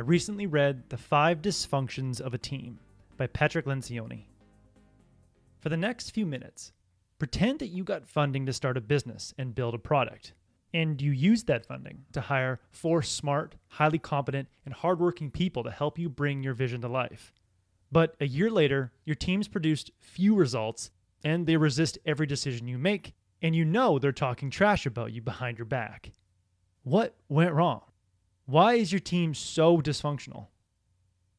recently read The 5 Dysfunctions of a Team by Patrick Lencioni. For the next few minutes, pretend that you got funding to start a business and build a product, and you used that funding to hire 4 smart, highly competent, and hardworking people to help you bring your vision to life. But a year later, your team's produced few results, and they resist every decision you make, and you know they're talking trash about you behind your back. What went wrong? Why is your team so dysfunctional?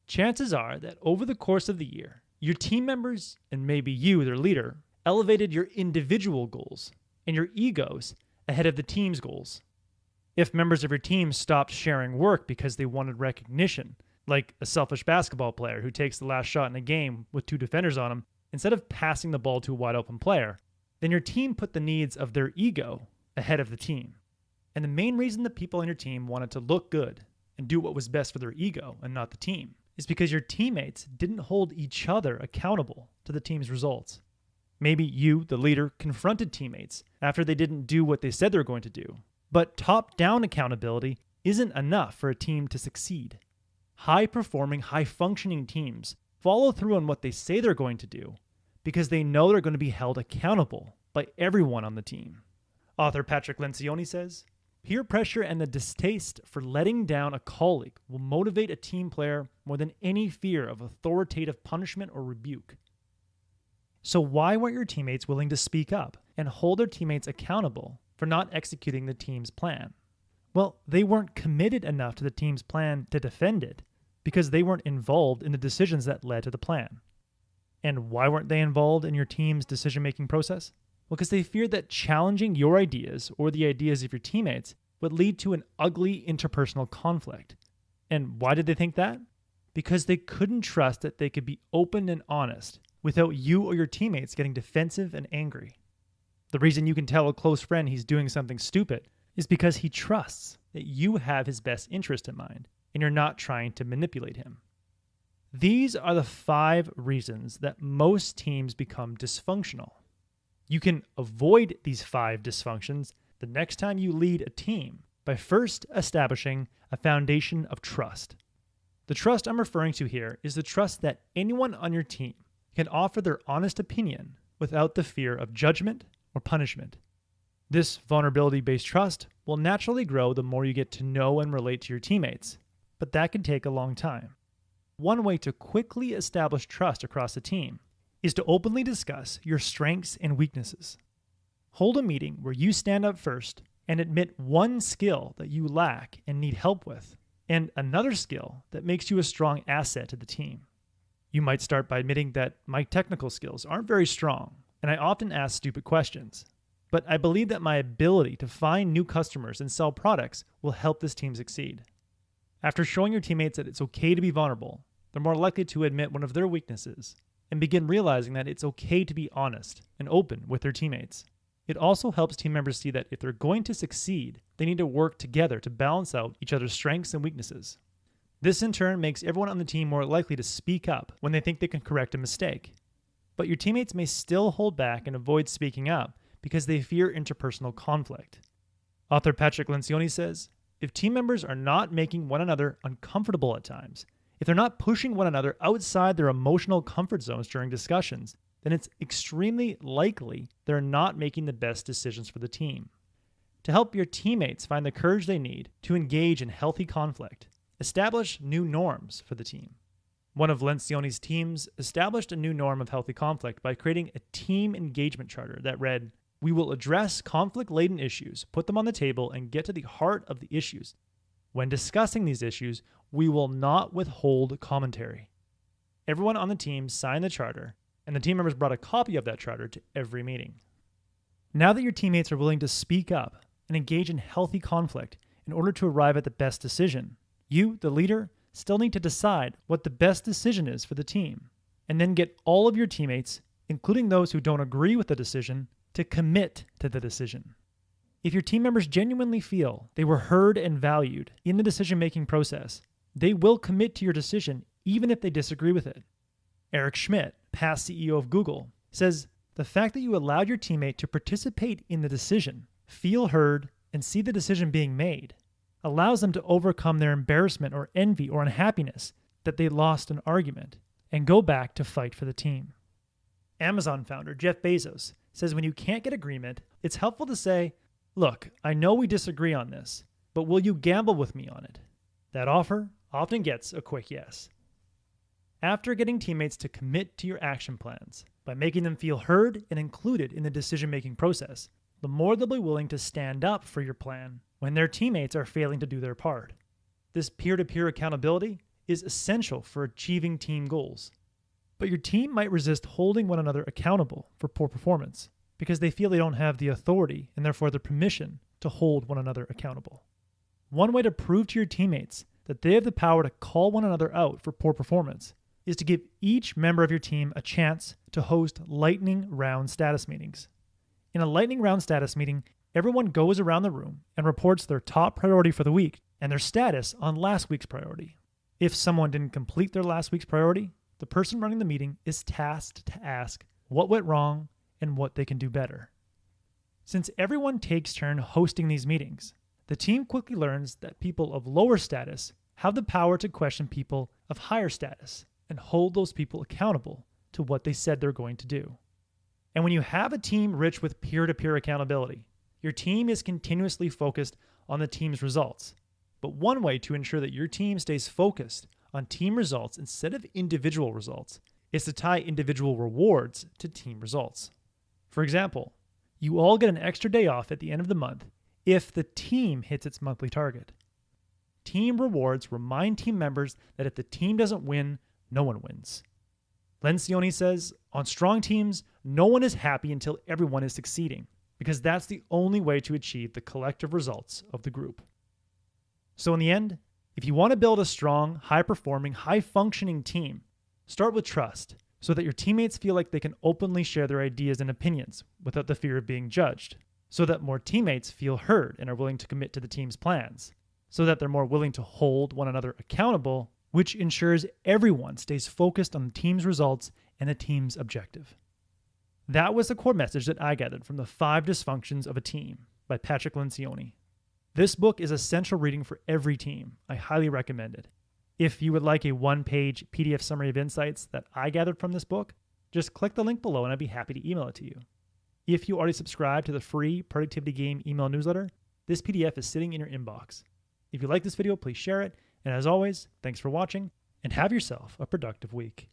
Chances are that over the course of the year, your team members, and maybe you, their leader, elevated your individual goals and your egos ahead of the team's goals. If members of your team stopped sharing work because they wanted recognition, like a selfish basketball player who takes the last shot in a game with 2 defenders on him, instead of passing the ball to a wide open player, then your team put the needs of their ego ahead of the team. And the main reason the people on your team wanted to look good and do what was best for their ego and not the team is because your teammates didn't hold each other accountable to the team's results. Maybe you, the leader, confronted teammates after they didn't do what they said they were going to do. But top-down accountability isn't enough for a team to succeed. High-performing, high-functioning teams follow through on what they say they're going to do because they know they're going to be held accountable by everyone on the team. Author Patrick Lencioni says, peer pressure and the distaste for letting down a colleague will motivate a team player more than any fear of authoritative punishment or rebuke. So why weren't your teammates willing to speak up and hold their teammates accountable for not executing the team's plan? Well, they weren't committed enough to the team's plan to defend it because they weren't involved in the decisions that led to the plan. And why weren't they involved in your team's decision-making process? Well, because they feared that challenging your ideas or the ideas of your teammates would lead to an ugly interpersonal conflict. And why did they think that? Because they couldn't trust that they could be open and honest without you or your teammates getting defensive and angry. The reason you can tell a close friend he's doing something stupid is because he trusts that you have his best interest in mind and you're not trying to manipulate him. These are the 5 reasons that most teams become dysfunctional. You can avoid these 5 dysfunctions the next time you lead a team by first establishing a foundation of trust. The trust I'm referring to here is the trust that anyone on your team can offer their honest opinion without the fear of judgment or punishment. This vulnerability-based trust will naturally grow the more you get to know and relate to your teammates, but that can take a long time. One way to quickly establish trust across a team is to openly discuss your strengths and weaknesses. Hold a meeting where you stand up first and admit one skill that you lack and need help with, and another skill that makes you a strong asset to the team. You might start by admitting that my technical skills aren't very strong, and I often ask stupid questions. But I believe that my ability to find new customers and sell products will help this team succeed. After showing your teammates that it's okay to be vulnerable, they're more likely to admit one of their weaknesses and begin realizing that it's okay to be honest and open with their teammates. It also helps team members see that if they're going to succeed, they need to work together to balance out each other's strengths and weaknesses. This in turn makes everyone on the team more likely to speak up when they think they can correct a mistake. But your teammates may still hold back and avoid speaking up because they fear interpersonal conflict. Author Patrick Lencioni says, if team members are not making one another uncomfortable at times, if they're not pushing one another outside their emotional comfort zones during discussions, then it's extremely likely they're not making the best decisions for the team. To help your teammates find the courage they need to engage in healthy conflict, establish new norms for the team. One of Lencioni's teams established a new norm of healthy conflict by creating a team engagement charter that read, "We will address conflict-laden issues, put them on the table, and get to the heart of the issues. When discussing these issues, we will not withhold commentary." Everyone on the team signed the charter, and the team members brought a copy of that charter to every meeting. Now that your teammates are willing to speak up and engage in healthy conflict in order to arrive at the best decision, you, the leader, still need to decide what the best decision is for the team, and then get all of your teammates, including those who don't agree with the decision, to commit to the decision. If your team members genuinely feel they were heard and valued in the decision-making process, they will commit to your decision even if they disagree with it. Eric Schmidt, past CEO of Google, says, "The fact that you allowed your teammate to participate in the decision, feel heard, and see the decision being made allows them to overcome their embarrassment or envy or unhappiness that they lost an argument and go back to fight for the team. Amazon founder Jeff Bezos says when you can't get agreement, it's helpful to say, "Look, I know we disagree on this, but will you gamble with me on it?" That offer often gets a quick yes. After getting teammates to commit to your action plans by making them feel heard and included in the decision-making process, the more they'll be willing to stand up for your plan when their teammates are failing to do their part. This peer-to-peer accountability is essential for achieving team goals. But your team might resist holding one another accountable for poor performance because they feel they don't have the authority and therefore the permission to hold one another accountable. One way to prove to your teammates that they have the power to call one another out for poor performance is to give each member of your team a chance to host lightning round status meetings. In a lightning round status meeting, everyone goes around the room and reports their top priority for the week and their status on last week's priority. If someone didn't complete their last week's priority, the person running the meeting is tasked to ask what went wrong and what they can do better. Since everyone takes turn hosting these meetings, the team quickly learns that people of lower status have the power to question people of higher status and hold those people accountable to what they said they're going to do. And when you have a team rich with peer-to-peer accountability, your team is continuously focused on the team's results. But one way to ensure that your team stays focused on team results instead of individual results is to tie individual rewards to team results. For example, you all get an extra day off at the end of the month if the team hits its monthly target. Team rewards remind team members that if the team doesn't win, no one wins. Lencioni says, on strong teams, no one is happy until everyone is succeeding, because that's the only way to achieve the collective results of the group. So in the end, if you want to build a strong, high-performing, high-functioning team, start with trust so that your teammates feel like they can openly share their ideas and opinions without the fear of being judged, so that more teammates feel heard and are willing to commit to the team's plans, so that they're more willing to hold one another accountable, which ensures everyone stays focused on the team's results and the team's objective. That was the core message that I gathered from The 5 Dysfunctions of a Team by Patrick Lencioni. This book is essential reading for every team. I highly recommend it. If you would like a one-page PDF summary of insights that I gathered from this book, just click the link below and I'd be happy to email it to you. If you already subscribe to the free Productivity Game email newsletter, this PDF is sitting in your inbox. If you like this video, please share it. And as always, thanks for watching and have yourself a productive week.